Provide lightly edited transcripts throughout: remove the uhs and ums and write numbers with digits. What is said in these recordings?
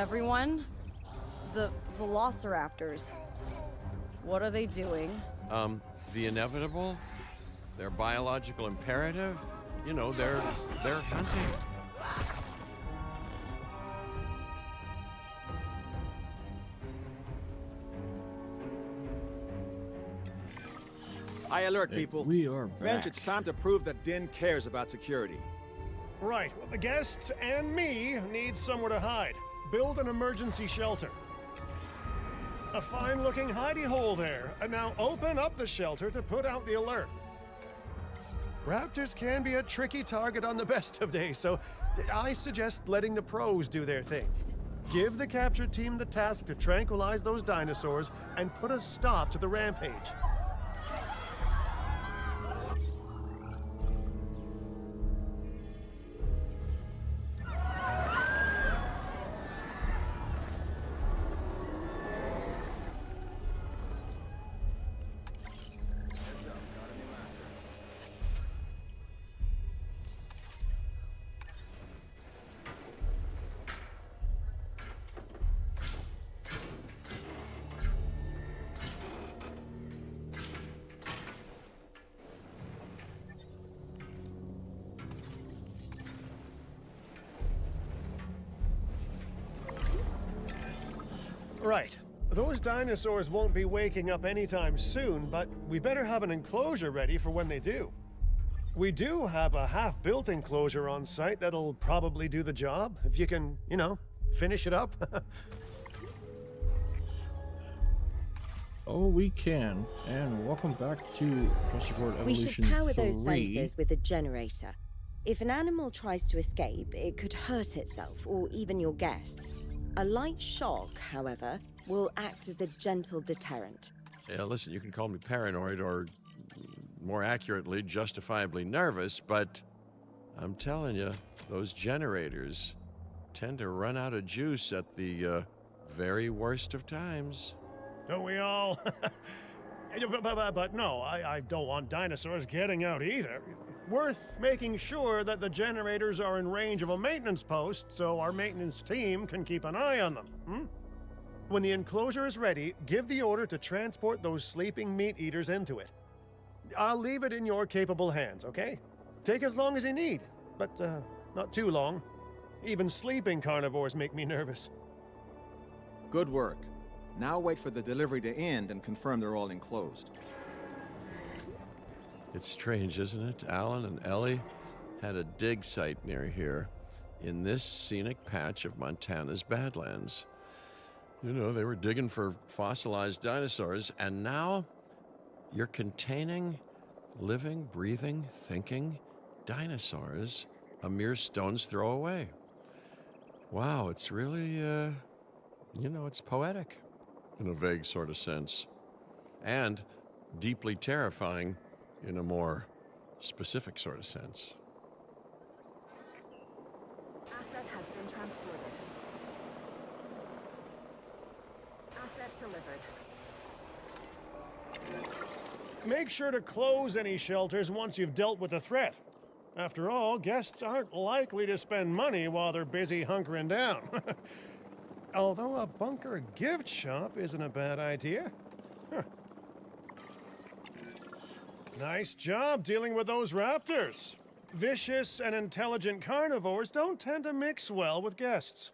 Everyone, the velociraptors. What are they doing? The inevitable, their biological imperative, you know, they're hunting. I alert people. We are back. Finch, it's time to prove that Din cares about security. Right, well, the guests and me need somewhere to hide. Build an emergency shelter. A fine-looking hidey hole there. And now open up the shelter to put out the alert. Raptors can be a tricky target on the best of days, so I suggest letting the pros do their thing. Give the capture team the task to tranquilize those dinosaurs and put a stop to the rampage. Right. Those dinosaurs won't be waking up anytime soon, but we better have an enclosure ready for when they do. We do have a half-built enclosure on site that'll probably do the job, if you can, you know, finish it up. Oh, we can. And welcome back to Jurassic World We Evolution should power 3. those fences with a generator. If an animal tries to escape, it could hurt itself or even your guests. A light shock, however, will act as a gentle deterrent. Yeah, listen, you can call me paranoid or, more accurately, justifiably nervous, but I'm telling you, those generators tend to run out of juice at the very worst of times. Don't we all? But no, I don't want dinosaurs getting out either. Worth making sure that the generators are in range of a maintenance post so our maintenance team can keep an eye on them. When the enclosure is ready, give the order to transport those sleeping meat eaters into it. I'll leave it in your capable hands, okay? Take as long as you need, but not too long. Even sleeping carnivores make me nervous. Good work. Now wait for the delivery to end and confirm they're all enclosed. It's strange, isn't it? Alan and Ellie had a dig site near here in this scenic patch of Montana's Badlands. You know, they were digging for fossilized dinosaurs, and now you're containing living, breathing, thinking dinosaurs a mere stone's throw away. Wow, it's really, it's poetic in a vague sort of sense, and deeply terrifying in a more specific sort of sense. Asset has been transported. Asset delivered. Make sure to close any shelters once you've dealt with the threat. After all, guests aren't likely to spend money while they're busy hunkering down. Although a bunker gift shop isn't a bad idea. Nice job dealing with those raptors. Vicious and intelligent carnivores don't tend to mix well with guests.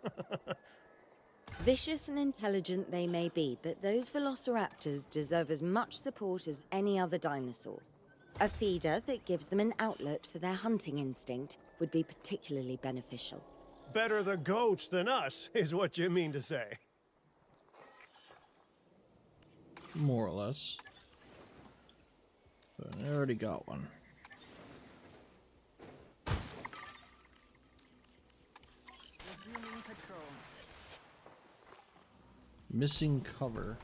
Vicious and intelligent they may be, but those velociraptors deserve as much support as any other dinosaur. A feeder that gives them an outlet for their hunting instinct would be particularly beneficial. Better the goats than us, is what you mean to say. More or less. But I already got one. Resuming patrol. Missing cover.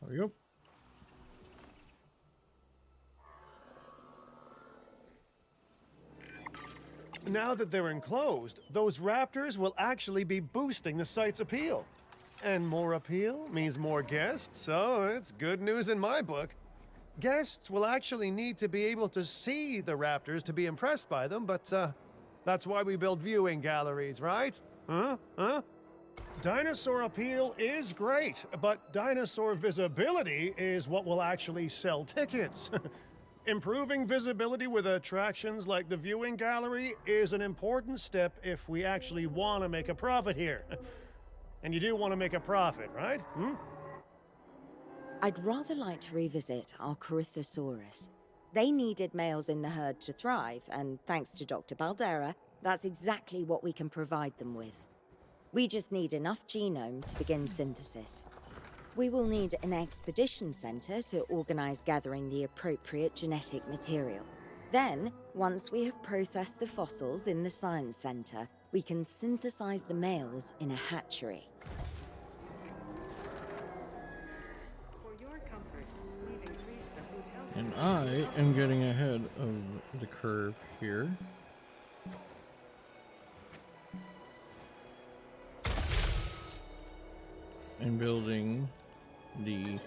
There we go. Now that they're enclosed, those raptors will actually be boosting the site's appeal. And more appeal means more guests, so it's good news in my book. Guests will actually need to be able to see the raptors to be impressed by them, but that's why we build viewing galleries, right? Huh? Huh? Dinosaur appeal is great, but dinosaur visibility is what will actually sell tickets. Improving visibility with attractions like the viewing gallery is an important step if we actually want to make a profit here. And you do want to make a profit, right? Hmm? I'd rather like to revisit our Corythosaurus. They needed males in the herd to thrive, and thanks to Dr. Baldera, that's exactly what we can provide them with. We just need enough genome to begin synthesis. We will need an expedition center to organize gathering the appropriate genetic material. Then, once we have processed the fossils in the science center, we can synthesize the males in a hatchery. For your comfort, we've increased the hotel. And I am getting ahead of the curve here. And building the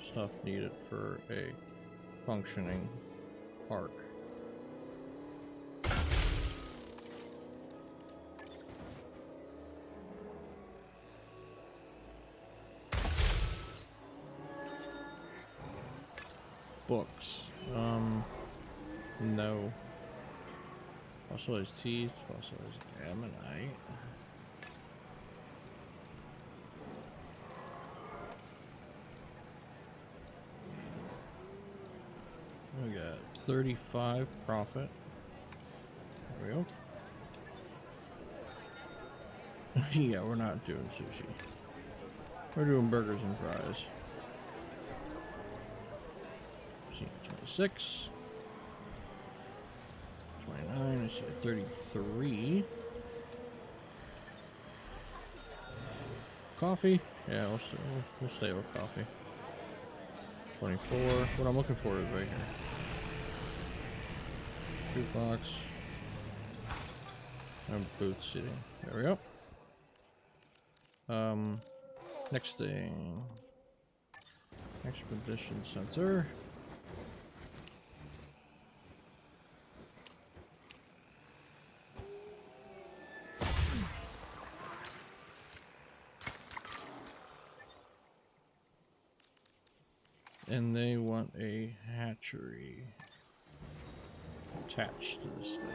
stuff needed for a functioning park. Books. No. Fossilized teeth, fossilized ammonite. We got 35 profit. There we go. Yeah, we're not doing sushi. We're doing burgers and fries. 26. 29. I see 33. Coffee? Yeah, we'll stay with coffee. 24. What I'm looking for is right here. Jukebox. And booth seating. There we go. Next thing. Expedition center. And they want a hatchery attached to this thing.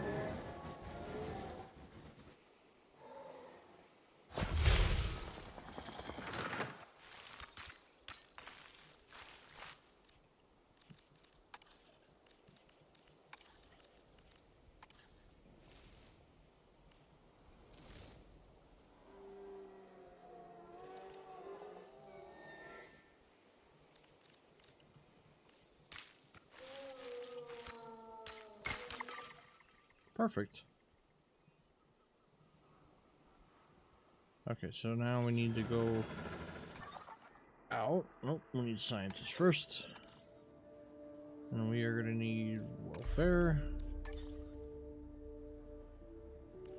Perfect. Okay, so now we need to go out. Nope, we need scientists first. And we are going to need welfare.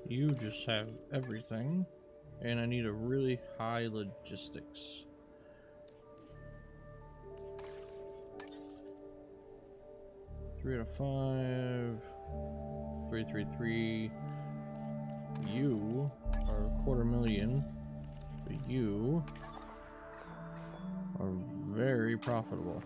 You just have everything. And I need a really high logistics. Three out of 5. 333. You are a 250,000, but you are very profitable.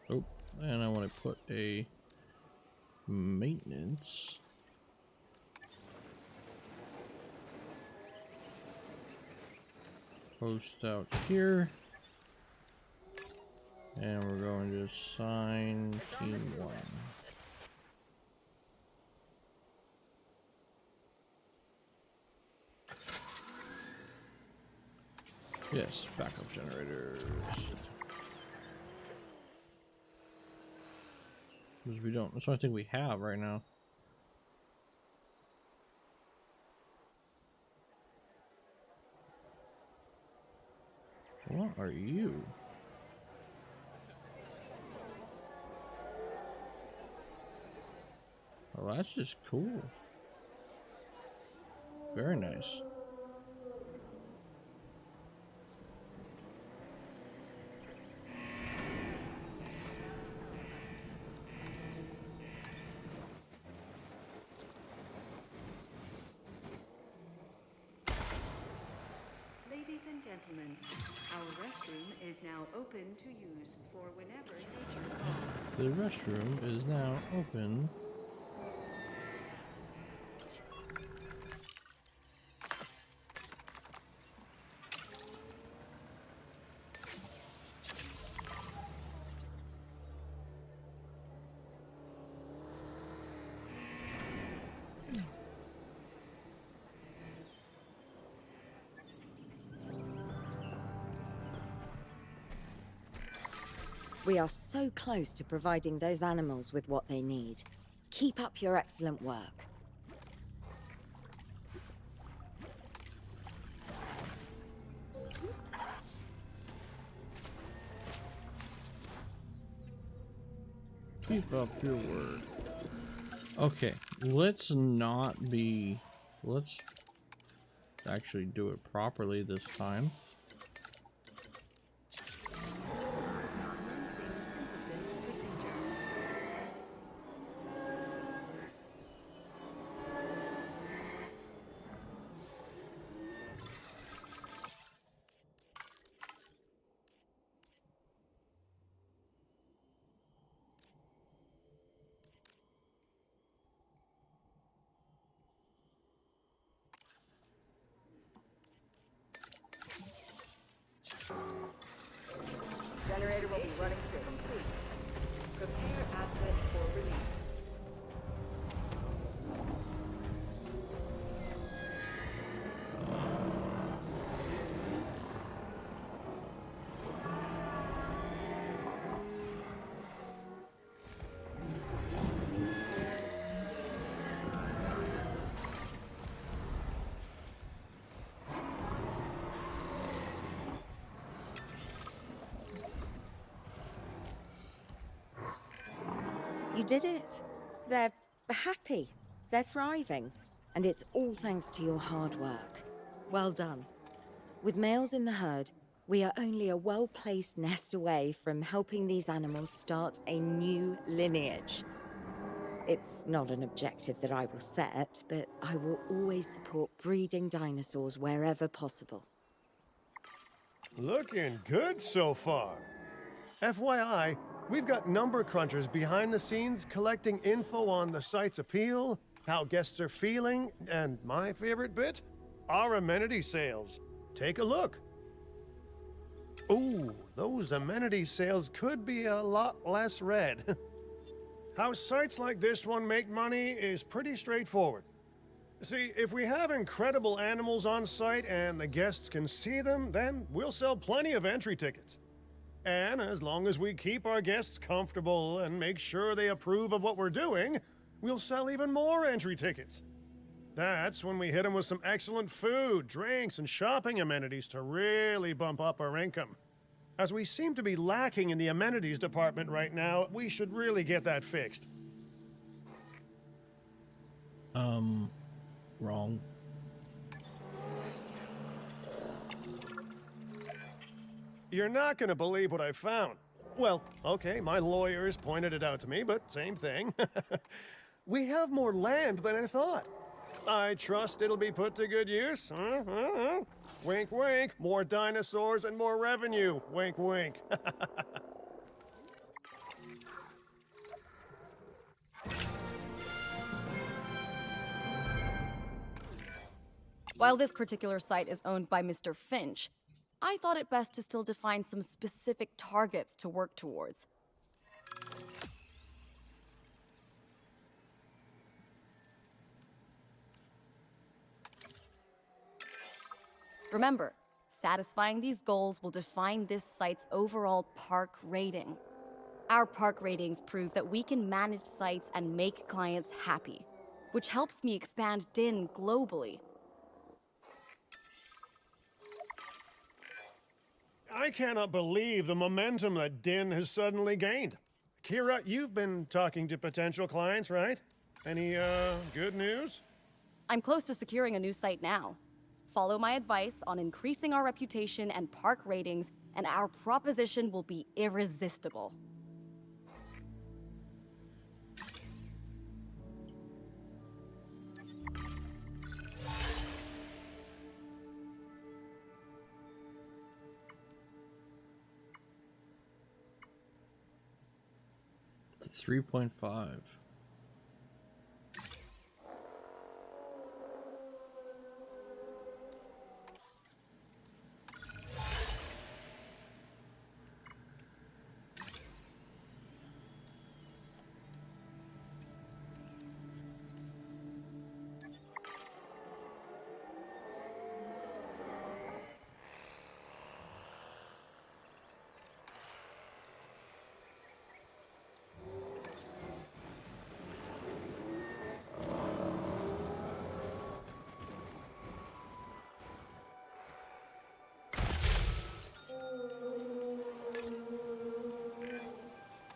Oh, and I want to put a maintenance post out here, and we're going to assign team 1. Yes, backup generators. Because we don't, that's the only thing we have right now. What are you? Well, That's just cool. Very nice. Ladies and gentlemen, our restroom is now open to use for whenever nature calls. The restroom is now open. We are so close to providing those animals with what they need. Keep up your excellent work. Keep up your word. Okay, let's actually do it properly this time. Commencing synthesis procedure. Generator will be running soon. Prepare asset for release. You did it. They're happy. They're thriving. And it's all thanks to your hard work. Well done. With males in the herd, we are only a well-placed nest away from helping these animals start a new lineage. It's not an objective that I will set, but I will always support breeding dinosaurs wherever possible. Looking good so far. FYI, we've got number crunchers behind the scenes collecting info on the site's appeal, how guests are feeling, and my favorite bit, our amenity sales. Take a look. Ooh, those amenity sales could be a lot less red. How sites like this one make money is pretty straightforward. See, if we have incredible animals on site and the guests can see them, then we'll sell plenty of entry tickets. And as long as we keep our guests comfortable and make sure they approve of what we're doing, we'll sell even more entry tickets. That's when we hit them with some excellent food, drinks, and shopping amenities to really bump up our income. As we seem to be lacking in the amenities department right now, we should really get that fixed. Wrong. You're not gonna believe what I found. Well, okay, my lawyers pointed it out to me, but same thing. We have more land than I thought. I trust it'll be put to good use. Wink, wink. More dinosaurs and more revenue. Wink, wink. While this particular site is owned by Mr. Finch, I thought it best to still define some specific targets to work towards. Remember, satisfying these goals will define this site's overall park rating. Our park ratings prove that we can manage sites and make clients happy, which helps me expand DIN globally. I cannot believe the momentum that DIN has suddenly gained. Kira, you've been talking to potential clients, right? Any, good news? I'm close to securing a new site now. Follow my advice on increasing our reputation and park ratings, and our proposition will be irresistible. It's 3.5.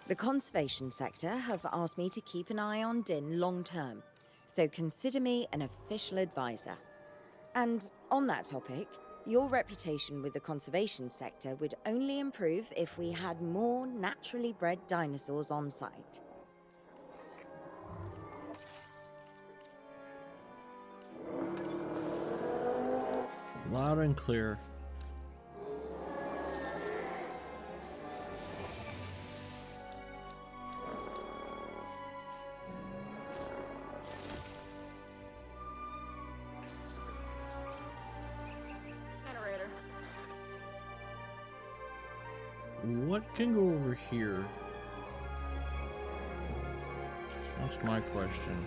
The conservation sector have asked me to keep an eye on Din long term, so consider me an official advisor. And on that topic, your reputation with the conservation sector would only improve if we had more naturally bred dinosaurs on site. Loud and clear. Generator. What can go over here? That's my question.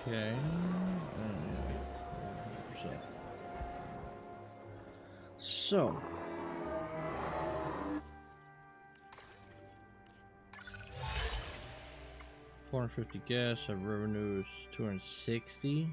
Okay. So. 450 gas, our revenue is 260.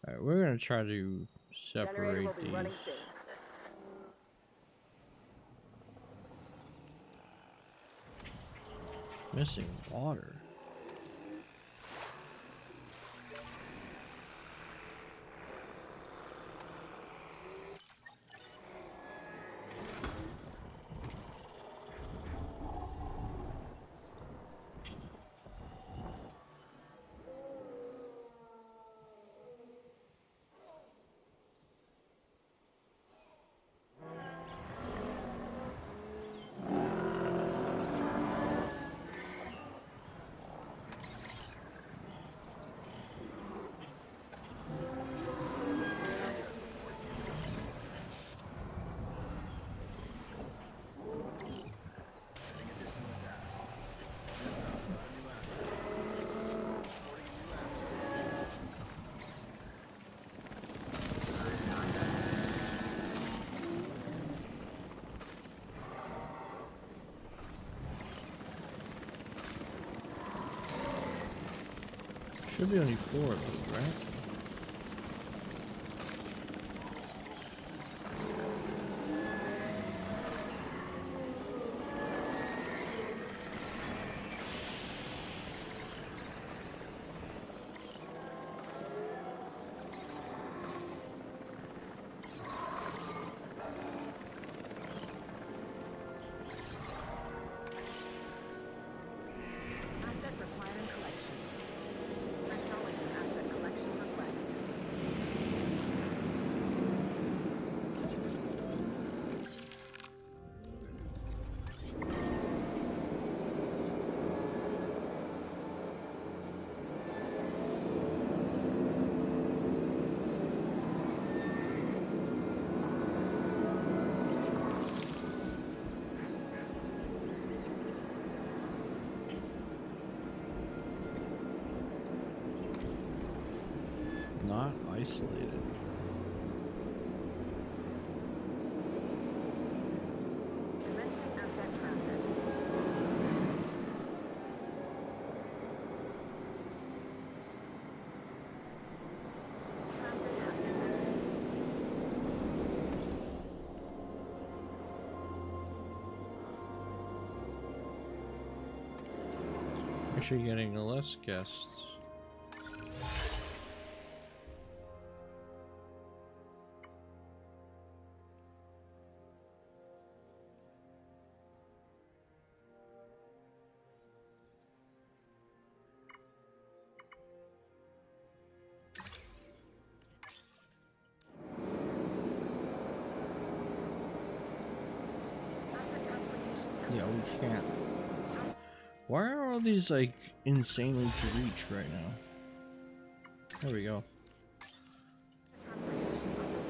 Alright, we're gonna try to Generator separate will be these. running soon. Missing water. Should be only 4 of those, right? isolated. Commencing asset transit. Transit has commenced. Actually getting less guests. Asset transportation Yeah, we can't. Why are all these like insanely to reach right now? There we go. transportation underway.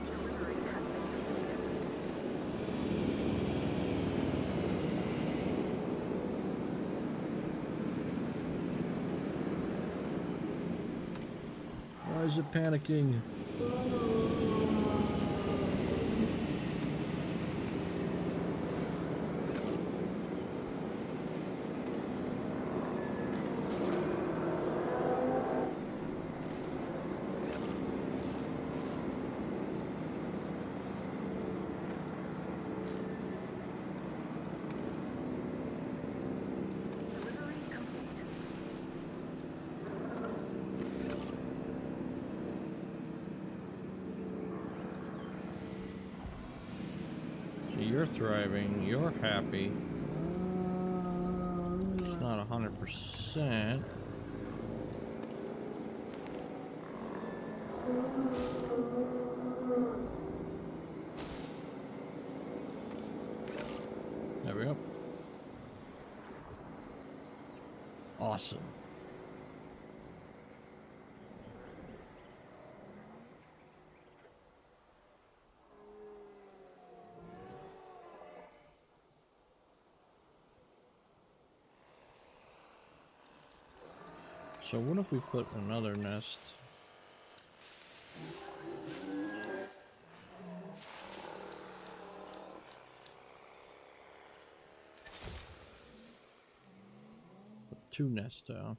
Delivery has been completed. Why is it panicking? Delivery complete. So you're thriving, you're happy. It's not 100%. There we go. Awesome. So what if we put another nest? Put 2 nests down.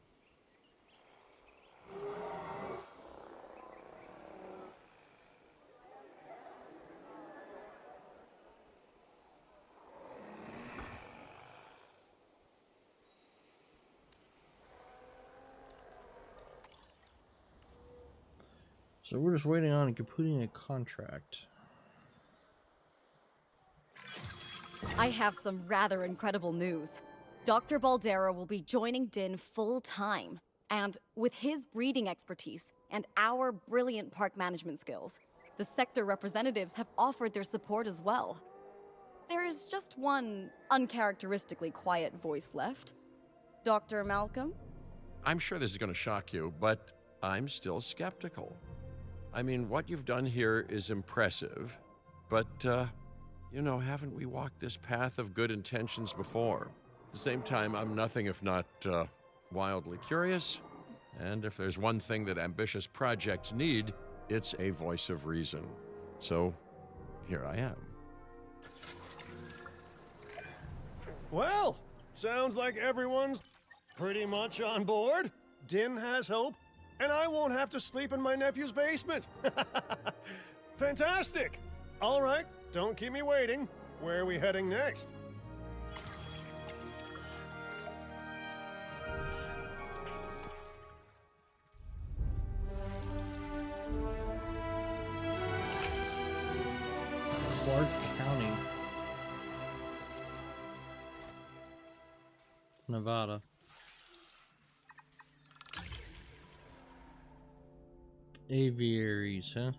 So we're just waiting on completing a contract. I have some rather incredible news. Dr. Baldera will be joining Din full-time. And with his breeding expertise and our brilliant park management skills, the sector representatives have offered their support as well. There is just one uncharacteristically quiet voice left. Dr. Malcolm? I'm sure this is going to shock you, but I'm still skeptical. I mean, what you've done here is impressive, but, you know, haven't we walked this path of good intentions before? At the same time, I'm nothing if not, wildly curious, and if there's one thing that ambitious projects need, it's a voice of reason. So, here I am. Well, sounds like everyone's pretty much on board. Din has hope, and I won't have to sleep in my nephew's basement. Fantastic! All right, don't keep me waiting. Where are we heading next? Clark County, Nevada. Aviaries, huh?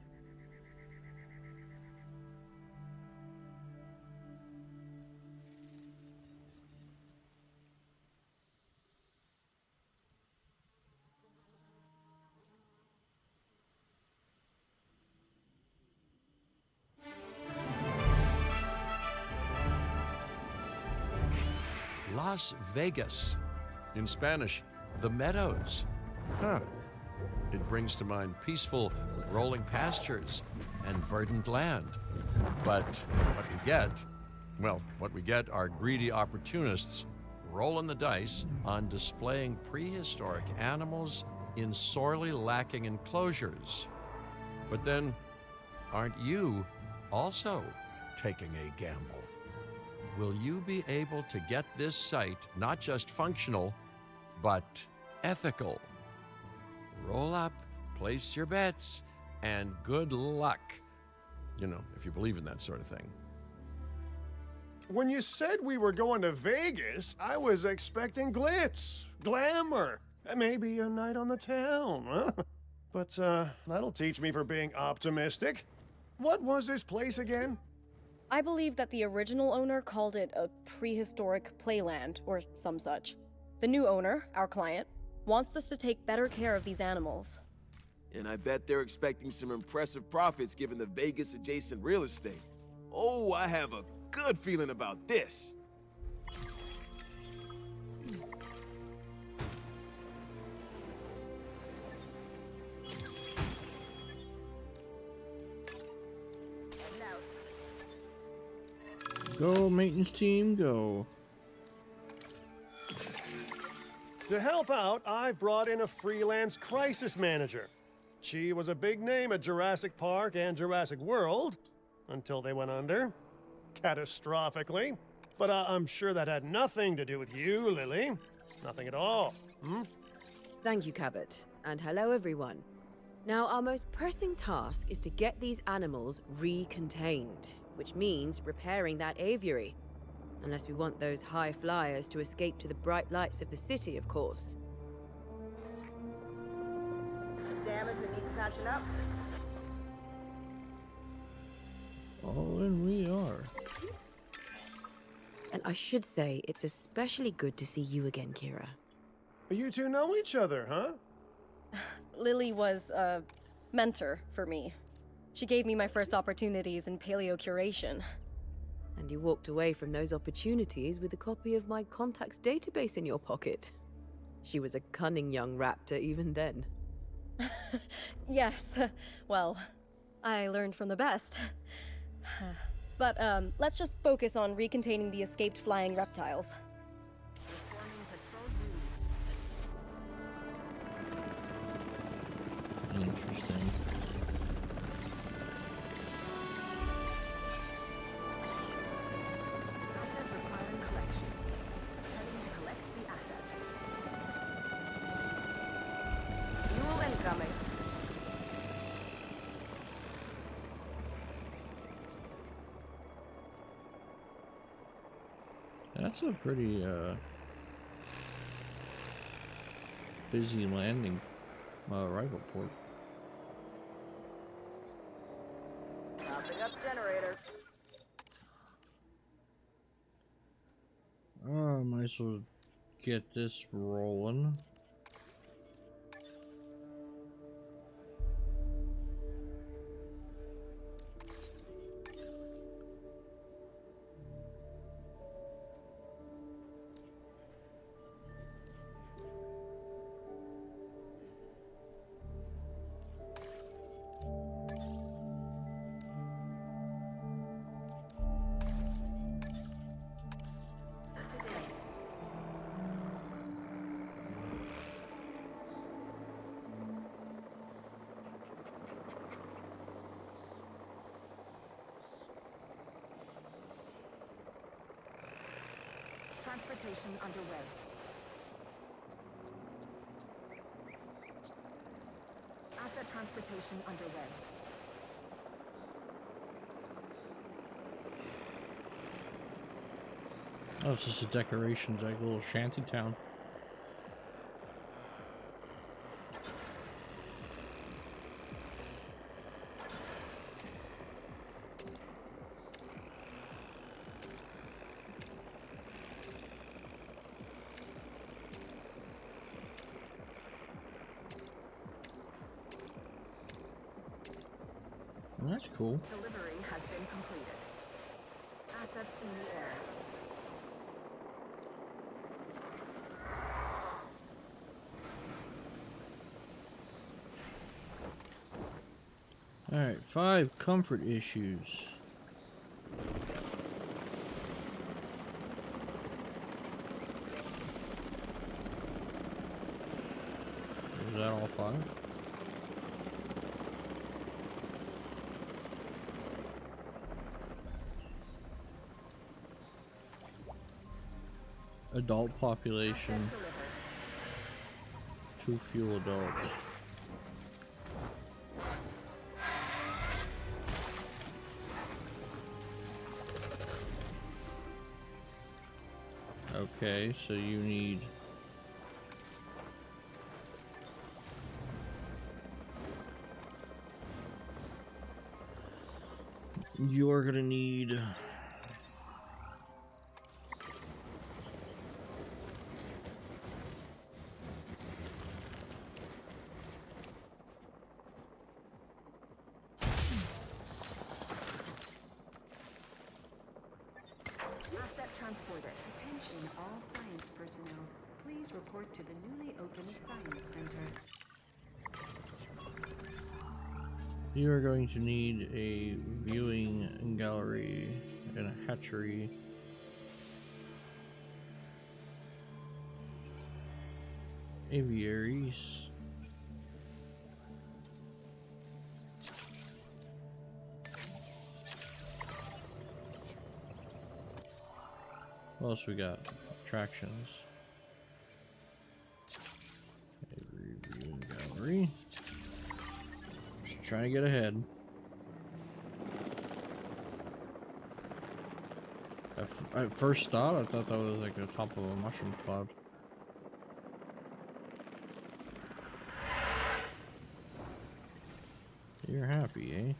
Las Vegas. In Spanish, the Meadows. Huh. It brings to mind peaceful, rolling pastures and verdant land. But what we get are greedy opportunists rolling the dice on displaying prehistoric animals in sorely lacking enclosures. But then, aren't you also taking a gamble? Will you be able to get this site not just functional, but ethical? Roll up, place your bets, and good luck. You know, if you believe in that sort of thing. When you said we were going to Vegas, I was expecting glitz, glamour, maybe a night on the town, huh? But that'll teach me for being optimistic. What was this place again? I believe that the original owner called it a prehistoric playland, or some such. The new owner, our client, wants us to take better care of these animals. And I bet they're expecting some impressive profits given the Vegas adjacent real estate. Oh, I have a good feeling about this. Go, maintenance team, go. To help out, I brought in a freelance crisis manager. She was a big name at Jurassic Park and Jurassic World, until they went under. Catastrophically. But I'm sure that had nothing to do with you, Lily. Nothing at all. Thank you, Cabot. And hello, everyone. Now, our most pressing task is to get these animals recontained, which means repairing that aviary. Unless we want those high flyers to escape to the bright lights of the city, of course. Damage that needs patching up. Oh, and we are. And I should say, it's especially good to see you again, Kira. You two know each other, huh? Lily was a mentor for me. She gave me my first opportunities in paleocuration. And you walked away from those opportunities with a copy of my contacts database in your pocket. She was a cunning young raptor even then. Yes, well, I learned from the best. But let's just focus on recontaining the escaped flying reptiles. Performing patrol duties. Interesting. Asset requiring collection. Heading to collect the asset. Fuel incoming. That's a pretty busy landing arrival port. Topping up generator. Might as well get this rolling. Transportation underway. Asset transportation underway. Oh, it's just a decoration, it's like a little shanty town. Well, that's cool. Delivery has been completed. Assets in the air. Alright, 5 comfort issues. Is that all 5? Adult population. 2 few adults. Okay, so you need you're gonna need Asset transporter. Attention all science personnel. Please report to the newly opened Science Center. you are going to need a viewing gallery and a hatchery. Aviaries. What else we got? Attractions. A viewing gallery. Just trying to get ahead. At first thought, I thought that was like the top of a mushroom cloud. You're happy, eh?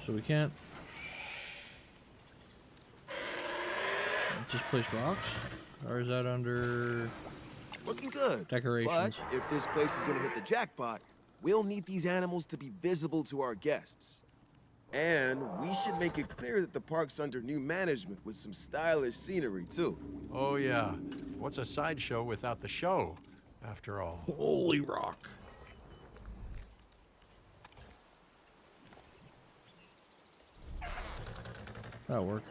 So we can't just place rocks? Or is that under Looking good. decorations? But if this place is gonna hit the jackpot, we'll need these animals to be visible to our guests. And we should make it clear that the park's under new management with some stylish scenery, too. Oh, yeah. What's a sideshow without the show, after all? Holy rock. That'll work.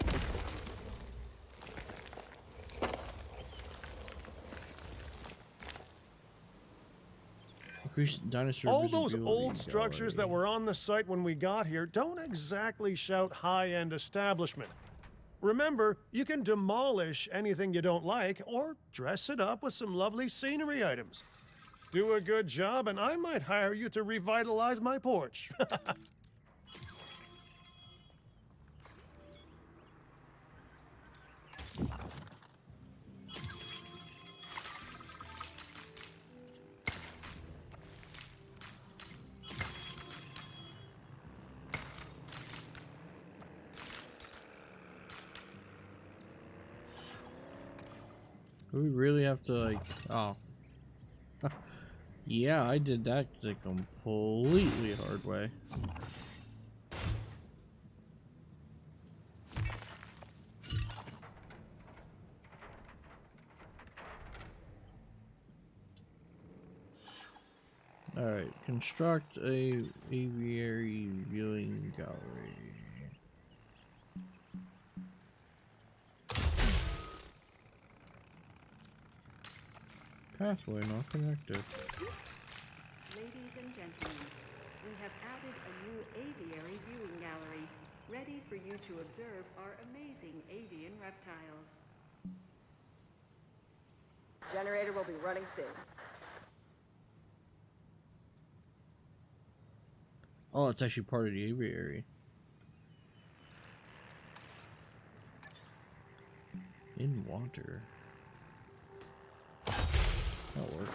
Increase dinosaur All those visibility old structures that gallery. were on the site when we got here don't exactly shout high-end establishment. Remember, you can demolish anything you don't like or dress it up with some lovely scenery items. Do a good job and I might hire you to revitalize my porch. Do we really have to like? Oh, yeah, I did that the completely hard way. All right, construct a aviary viewing gallery. Pathway not connected. Ladies and gentlemen, we have added a new aviary viewing gallery, ready for you to observe our amazing avian reptiles. Generator will be running soon. Oh, it's actually part of the aviary. In water. That'll work.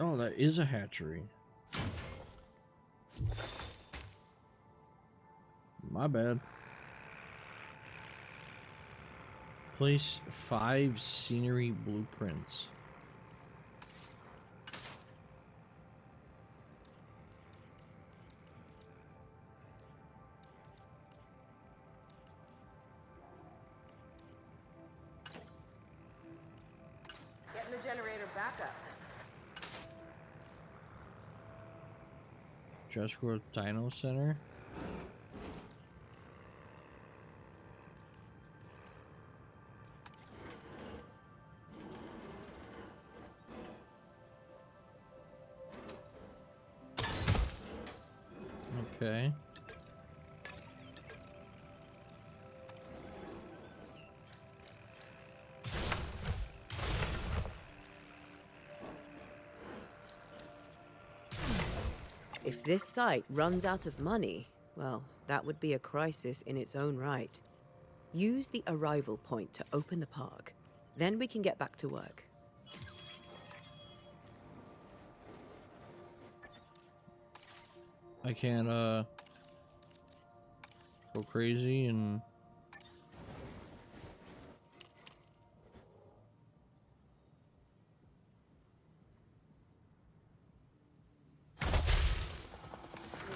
Oh, that is a hatchery. my bad. Place 5 scenery blueprints. Getting the generator back up. Jurassic World Dino Center. Okay. If this site runs out of money, well, that would be a crisis in its own right. Use the arrival point to open the park. Then we can get back to work. I can't go crazy and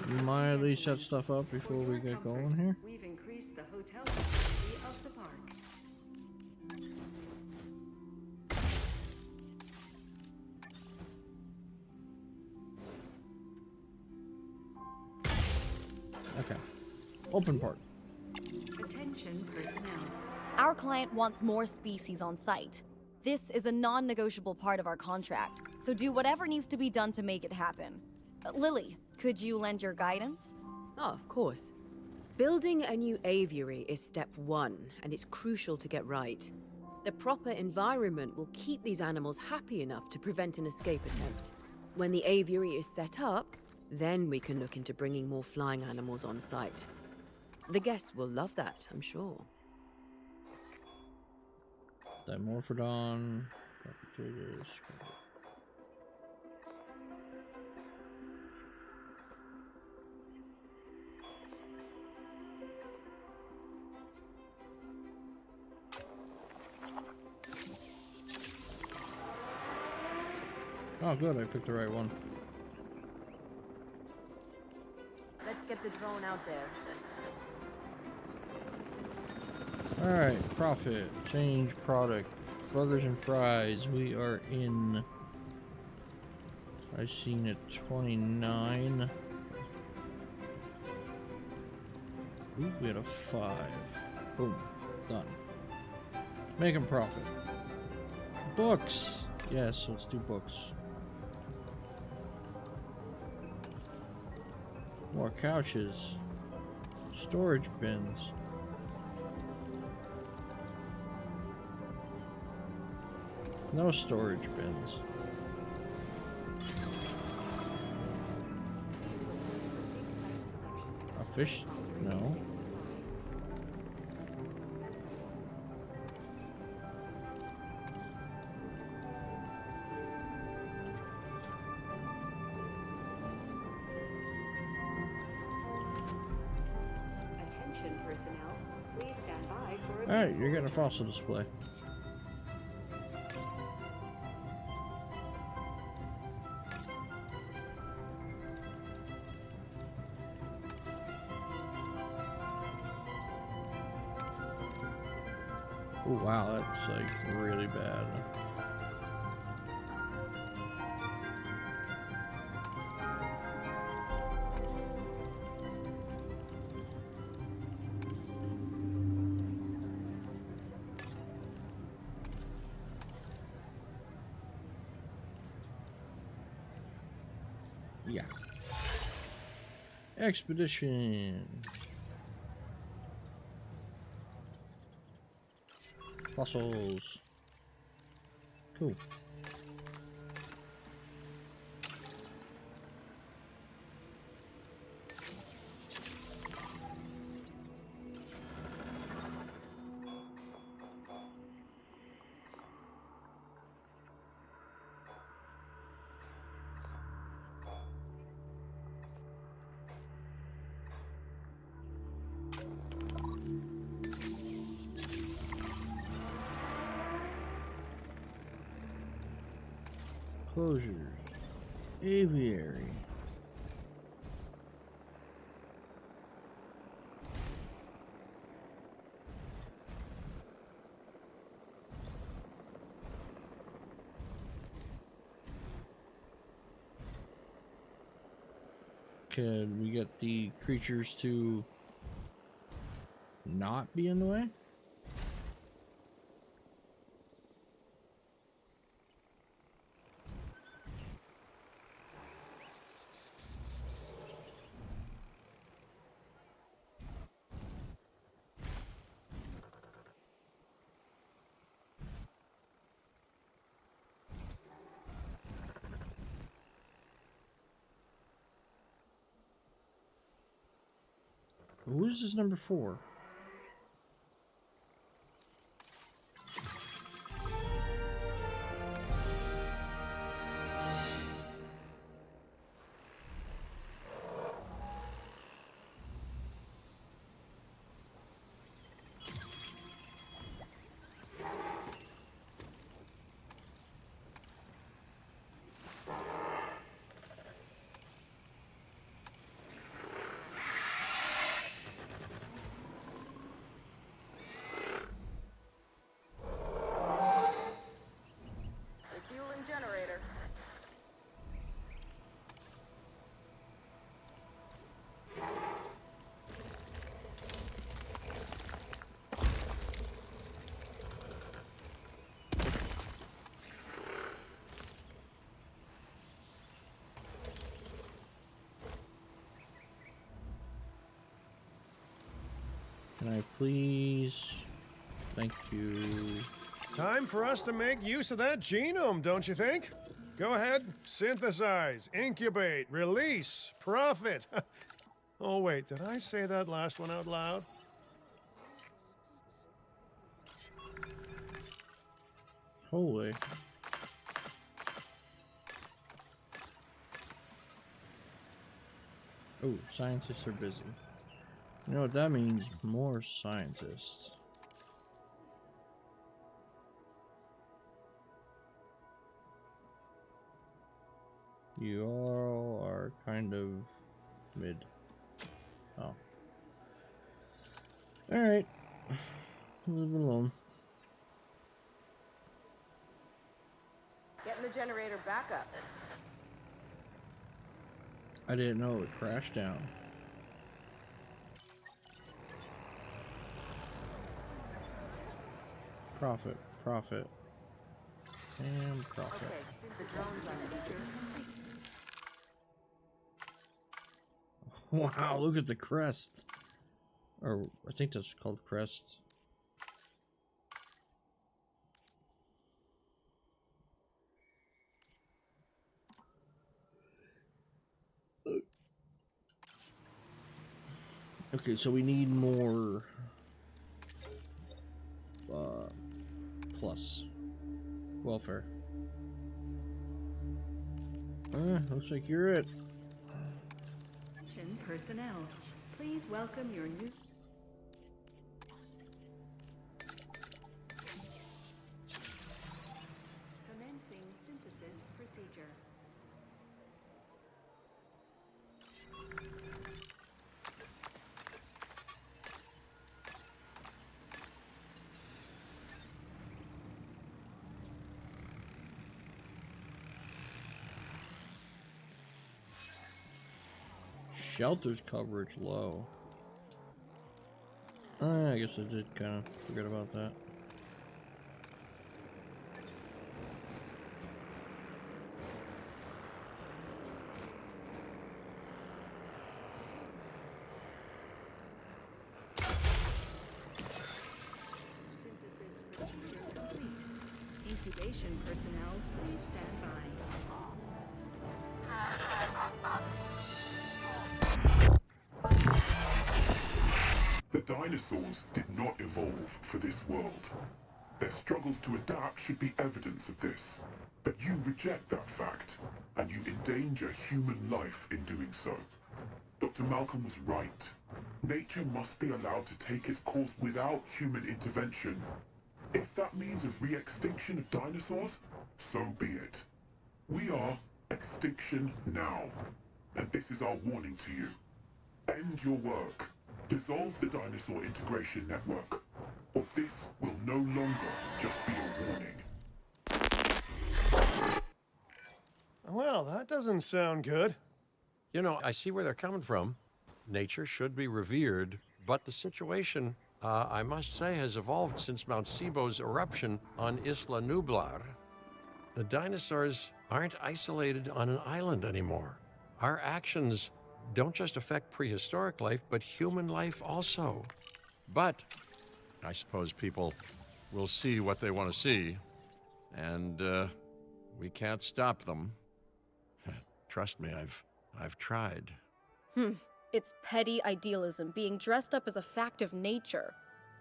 you might at least set stuff up before we get going here. We've increased the hotel capacity of the park. Okay. Open park. Attention personnel. Our client wants more species on site. This is a non-negotiable part of our contract, so do whatever needs to be done to make it happen. Lily, could you lend your guidance? Oh, of course. Building a new aviary is step 1, and it's crucial to get right. The proper environment will keep these animals happy enough to prevent an escape attempt. When the aviary is set up, then we can look into bringing more flying animals on site. The guests will love that, I'm sure. Dimorphodon. Perpetuators. Oh, good, I picked the right one. Let's get the drone out there. Alright, profit, change product, burgers and fries. We are in. I seen it 29. Ooh, we had a 5. Boom, done. Making profit. Books! Yes, let's do books. More couches. Storage bins. No storage bins. A fish? No. Attention personnel. Please stand by for a Alright, you're getting a fossil display. Oh wow, that's like really bad. Yeah. Expedition. Fossils. Cool. Enclosures. Aviary. Can we get the creatures to not be in the way? Who's this number 4? Refueling generator. Can I please? Thank you. Time for us to make use of that genome, don't you think? Go ahead, synthesize, incubate, release, profit. Oh, wait, did I say that last one out loud? Holy. Oh, scientists are busy. You know what that means? More scientists. You all are kind of mid. Oh. Alright. Leave it alone. Getting the generator back up. I didn't know it would crash down. Profit, profit, and profit. Okay, the drones are secure. Wow, look at the crest. Or, I think that's called crest. Okay, so we need more plus welfare. Looks like you're it. Attention personnel, please welcome your new... Commencing synthesis procedure. Shelter's coverage low. I guess I did kind of forget about that. Synthesis procedure complete. Incubation personnel, please stand by. The dinosaurs did not evolve for this world. Their struggles to adapt should be evidence of this. But you reject that fact, and you endanger human life in doing so. Dr. Malcolm was right. Nature must be allowed to take its course without human intervention. If that means a re-extinction of dinosaurs, so be it. We are Extinction Now, and this is our warning to you. End your work. Dissolve the dinosaur integration network, or this will no longer just be a warning. Well, that doesn't sound good. You know, I see where they're coming from. Nature should be revered, but the situation, I must say, has evolved since Mount Sibo's eruption on Isla Nublar. The dinosaurs aren't isolated on an island anymore. Our actions don't just affect prehistoric life, but human life also. But I suppose people will see what they want to see, and we can't stop them. Trust me, I've tried. It's petty idealism being dressed up as a fact of nature.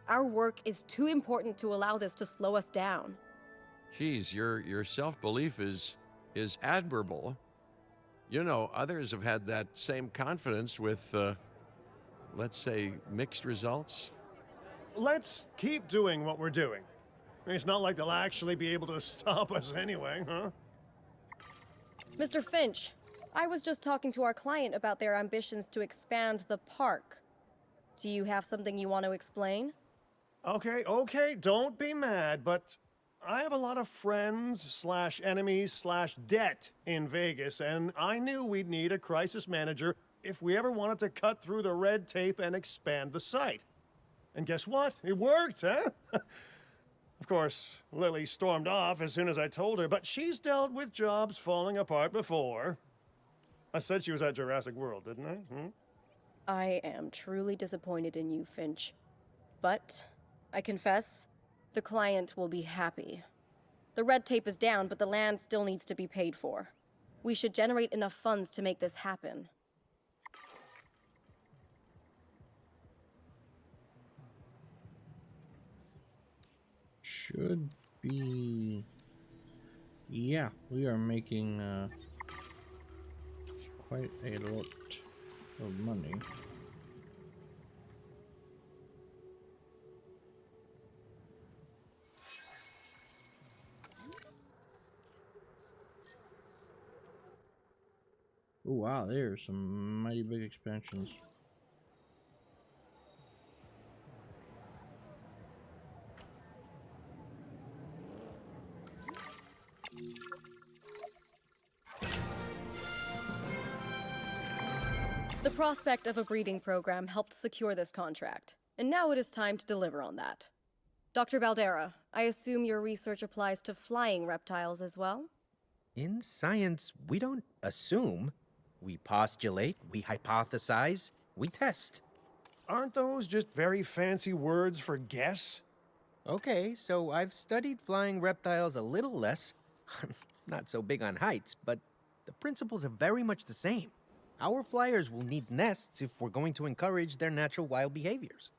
Our work is too important to allow this to slow us down. Geez, your self-belief is admirable. You know, others have had that same confidence with, let's say, mixed results. Let's keep doing what we're doing. It's not like they'll actually be able to stop us anyway, huh? Mr. Finch, I was just talking to our client about their ambitions to expand the park. Do you have something you want to explain? Okay, don't be mad, but I have a lot of friends / enemies / debt in Vegas, and I knew we'd need a crisis manager if we ever wanted to cut through the red tape and expand the site. And guess what? It worked, huh? Of course, Lily stormed off as soon as I told her, but she's dealt with jobs falling apart before. I said she was at Jurassic World, didn't I? I am truly disappointed in you, Finch. But, I confess, the client will be happy. The red tape is down, but the land still needs to be paid for. We should generate enough funds to make this happen. Should be... Yeah, we are making quite a lot of money. Oh wow, there are some mighty big expansions. The prospect of a breeding program helped secure this contract, and now it is time to deliver on that. Dr. Baldera, I assume your research applies to flying reptiles as well? In science, we don't assume. We postulate, we hypothesize, we test. Aren't those just very fancy words for guess? Okay, so I've studied flying reptiles a little less. Not so big on heights, but the principles are very much the same. Our flyers will need nests if we're going to encourage their natural wild behaviors.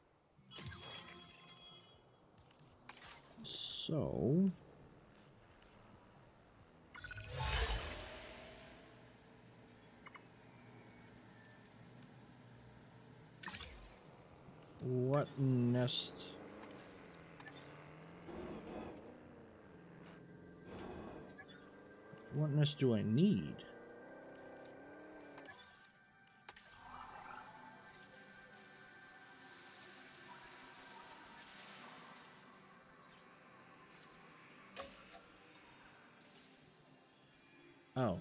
So... what nest... what nest do I need? Oh.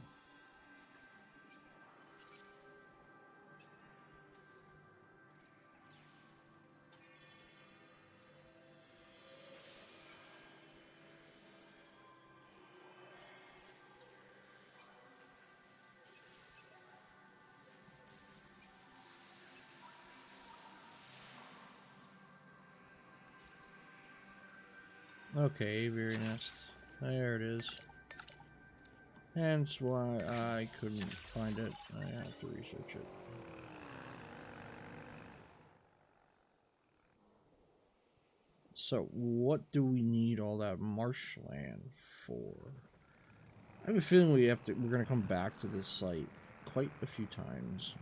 Okay, aviary nest. There it is. Hence why I couldn't find it. I have to research it. So, what do we need all that marshland for? I have a feeling we're gonna come back to this site quite a few times.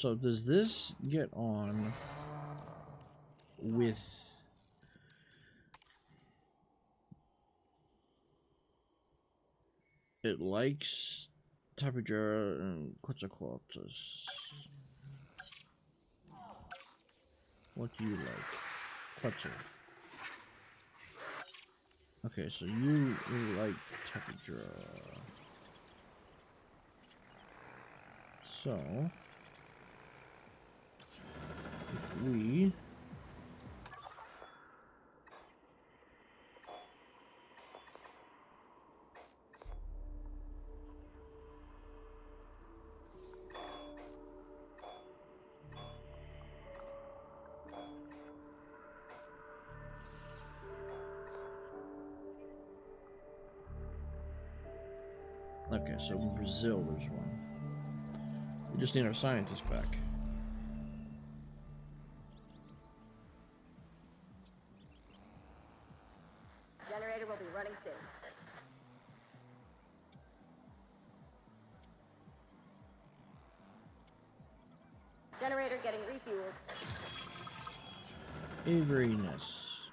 So does this get on with... It likes Tapejara and Quetzalcoatlus. What do you like? Quetzal. Okay, so you like Tapejara. So if we okay, so in Brazil there's one. We just need our scientists back. Generator will be running soon. Generator getting refueled. Avery-ness.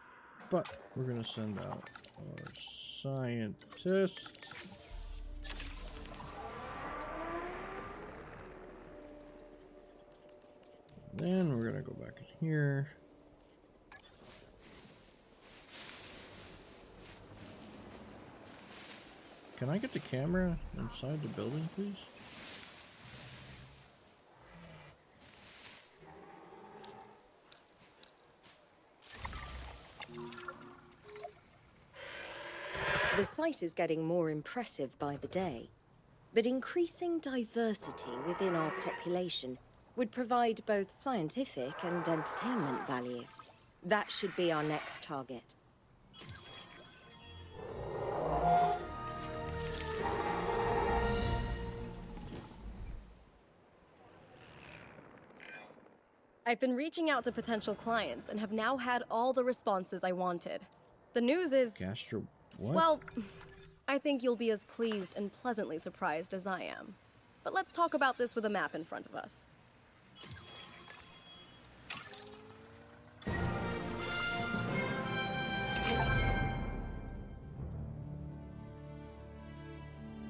But we're gonna send out our scientist. Then we're gonna go back in here. Can I get the camera inside the building, please? The site is getting more impressive by the day, but increasing diversity within our population would provide both scientific and entertainment value. That should be our next target. I've been reaching out to potential clients and have now had all the responses I wanted. The news is... Gastro... what? Well, I think you'll be as pleased and pleasantly surprised as I am. But let's talk about this with a map in front of us.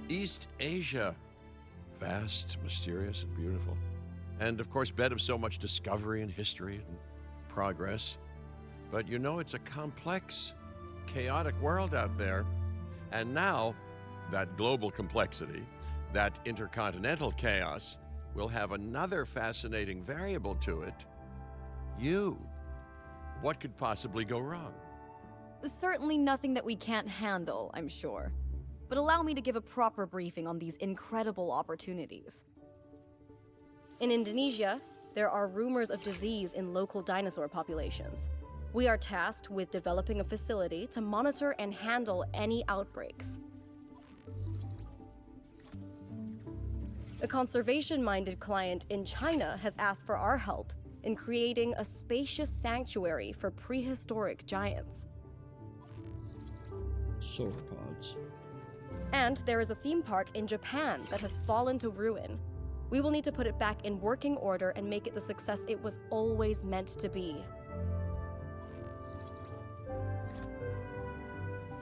East Asia. Vast, mysterious, and beautiful. And of course, bed of so much discovery and history and progress. But you know, it's a complex, chaotic world out there. And now, that global complexity, that intercontinental chaos, will have another fascinating variable to it. You. What could possibly go wrong? Certainly nothing that we can't handle, I'm sure. But allow me to give a proper briefing on these incredible opportunities. In Indonesia, there are rumors of disease in local dinosaur populations. We are tasked with developing a facility to monitor and handle any outbreaks. A conservation-minded client in China has asked for our help in creating a spacious sanctuary for prehistoric giants. Sauropods. And there is a theme park in Japan that has fallen to ruin. We will need to put it back in working order and make it the success it was always meant to be.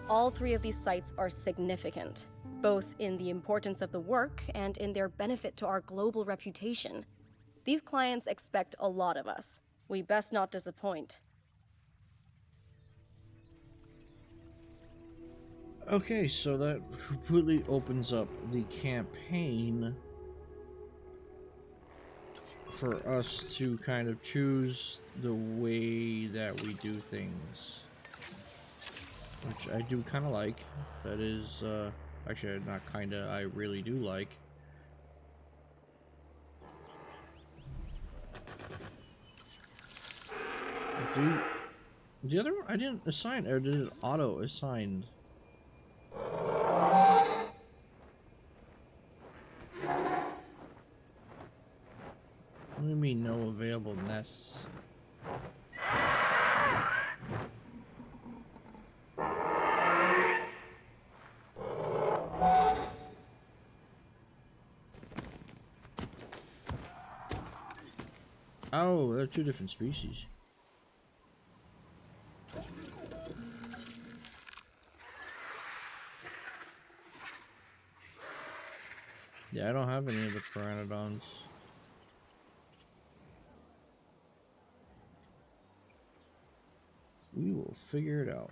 All three of these sites are significant, both in the importance of the work and in their benefit to our global reputation. These clients expect a lot of us. We best not disappoint. Okay, so that completely opens up the campaign for us to kind of choose the way that we do things, which I do kind of like. That is, actually not kind of, I really do like. The other one I didn't assign, or did it auto assigned? What do you mean no available nests? Oh, they're two different species. Yeah, I don't have any of the pteranodons. We will figure it out.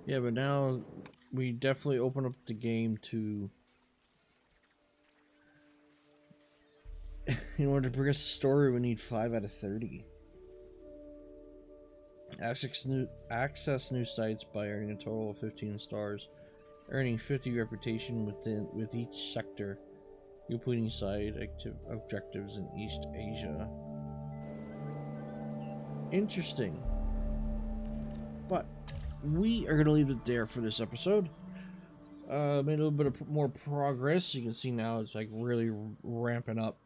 Yeah, but now we definitely open up the game to... In order to progress the story, we need 5 out of 30. Access new sites by earning a total of 15 stars, earning 50 reputation with each sector, completing side objectives in East Asia. Interesting. But we are going to leave it there for this episode. Made a little bit of more progress. You can see now it's like really ramping up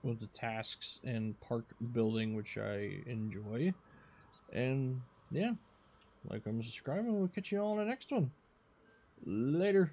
with the tasks and park building, which I enjoy. And yeah, like, comment, subscribe, and we'll catch you all in the next one. Later.